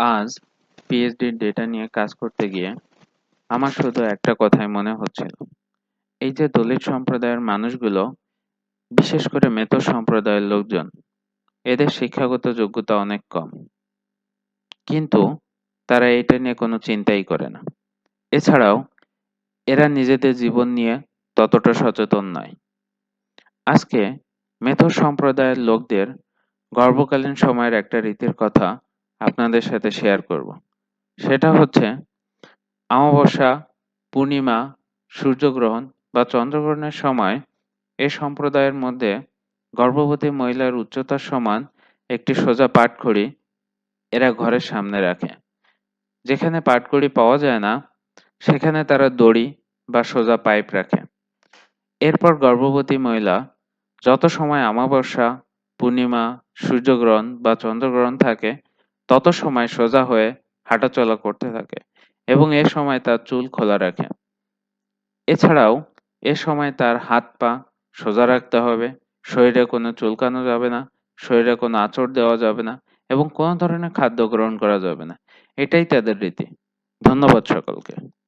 আজ পিএইচডির ডেটা নিয়ে কাজ করতে গিয়ে আমার শুধু একটা কথাই মনে হচ্ছিল। এই যে দলিত সম্প্রদায়ের মানুষগুলো, বিশেষ করে মেথর সম্প্রদায়ের লোকজন, এদের শিক্ষাগত যোগ্যতা অনেক কম। কিন্তু তারা এটা নিয়ে কোনো চিন্তাই করে না। এছাড়াও এরা নিজেদের জীবন নিয়ে ততটা সচেতন নয়। আজকে মেথর সম্প্রদায়ের লোকদের গর্ভকালীন সময়ের একটা রীতির কথা আপনাদের সাথে শেয়ার করব। সেটা হচ্ছে অমাবস্যা, পূর্ণিমা, সূর্যগ্রহণ বা চন্দ্রগ্রহণের সময় এ সম্প্রদায়ের মধ্যে গর্ভবতী মহিলার উচ্চতার সমান একটি সোজা পাটখড়ি এরা ঘরের সামনে রাখে। যেখানে পাটখড়ি পাওয়া যায় না, সেখানে তারা দড়ি বা সোজা পাইপ রাখে। এরপর গর্ভবতী মহিলা যত সময় অমাবস্যা, পূর্ণিমা, সূর্যগ্রহণ বা চন্দ্রগ্রহণ থাকে, তত সময় সোজা হয়ে হাঁটাচলা করতে থাকে এবং এ সময় তার চুল খোলা রাখে। এছাড়াও এ সময় তার হাত-পা সোজা রাখতে হবে, শরীরে কোনো চুলকানো যাবে না, শরীরে কোনো আঁচড় দেওয়া যাবে না এবং কোনো ধরনের খাদ্য গ্রহণ করা যাবে না। এটাই তাদের রীতি। ধন্যবাদ সকলকে।